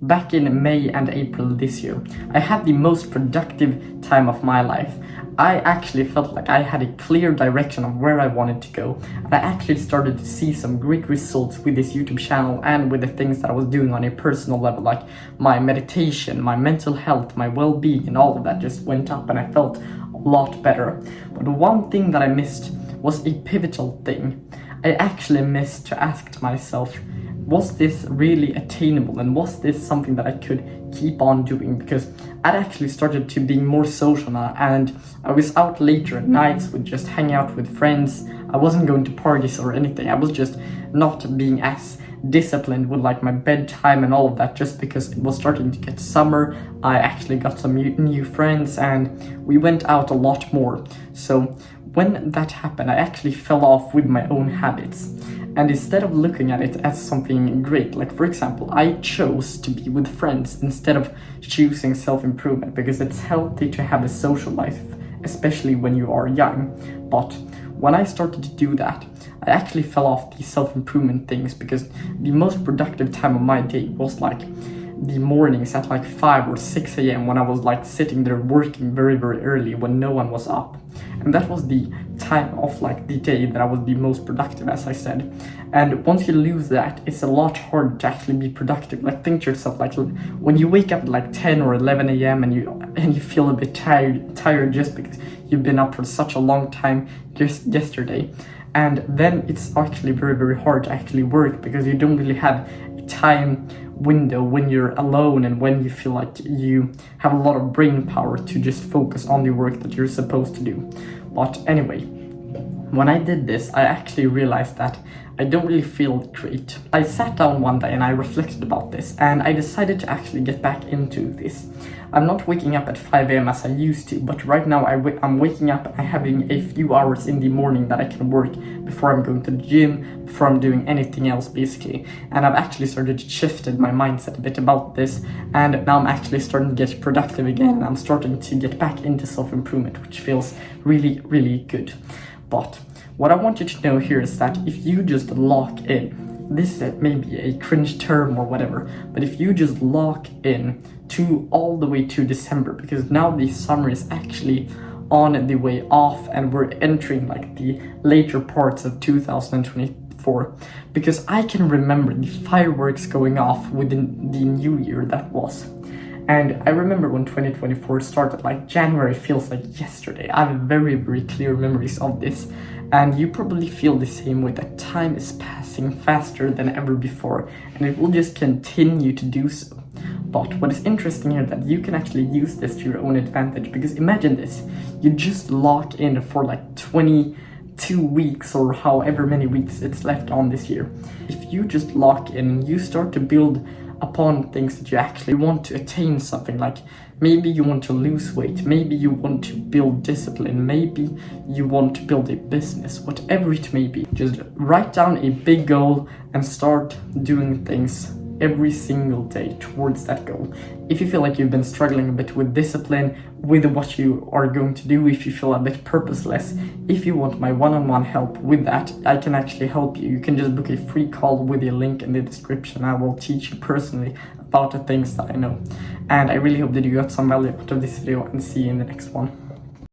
Back in May and April this year, I had the most productive time of my life. I actually felt like I had a clear direction of where I wanted to go, and I actually started to see some great results with this YouTube channel and with the things that I was doing on a personal level, like my meditation, my mental health, my well-being, and all of that just went up, and I felt a lot better. But one thing that I missed was a pivotal thing. I actually missed to ask myself, was this really attainable, and was this something that I could keep on doing? Because I'd actually started to be more social now, and I was out later at nights with just hang out with friends. I wasn't going to parties or anything. I was just not being as disciplined with like my bedtime and all of that, just because it was starting to get summer. I actually got some new friends and we went out a lot more. So when that happened, I actually fell off with my own habits. And instead of looking at it as something great, like for example, I chose to be with friends instead of choosing self-improvement, because it's healthy to have a social life, especially when you are young. But when I started to do that, I actually fell off the self-improvement things, because the most productive time of my day was like the mornings at like 5 or 6 a.m. when I was like sitting there working very, very early when no one was up. And that was the time of like the day that I was the most productive, as I said. And once you lose that, it's a lot harder to actually be productive. Like think to yourself, like when you wake up at like 10 or 11 a.m. and you feel a bit tired just because you've been up for such a long time just yesterday. And then it's actually very, very hard to actually work, because you don't really have a time window when you're alone and when you feel like you have a lot of brain power to just focus on the work that you're supposed to do. But anyway, when I did this, I actually realized that I don't really feel great. I sat down one day and I reflected about this, and I decided to actually get back into this. I'm not waking up at 5 a.m. as I used to, but right now I'm waking up and I'm having a few hours in the morning that I can work before I'm going to the gym, before I'm doing anything else basically. And I've actually started to shift my mindset a bit about this, and now I'm actually starting to get productive again, and I'm starting to get back into self-improvement, which feels really, really good. But what I want you to know here is that if you just lock in, this is maybe a cringe term or whatever, but if you just lock in to all the way to December, because now the summer is actually on the way off and we're entering like the later parts of 2024, because I can remember the fireworks going off within the new year that was. And I remember when 2024 started, like January feels like yesterday. I have very, very clear memories of this. And you probably feel the same way, that time is passing faster than ever before, and it will just continue to do so. But what is interesting here is that you can actually use this to your own advantage, because imagine this, you just lock in for like 22 weeks or however many weeks it's left on this year. If you just lock in, you start to build upon things that you actually want to attain something, like maybe you want to lose weight, maybe you want to build discipline, maybe you want to build a business, whatever it may be. Just write down a big goal and start doing things every single day towards that goal. If you feel like you've been struggling a bit with discipline, with what you are going to do, if you feel a bit purposeless, if you want my one-on-one help with that, I can actually help you. You can just book a free call with a link in the description. I will teach you personally about the things that I know. And I really hope that you got some value out of this video, and see you in the next one.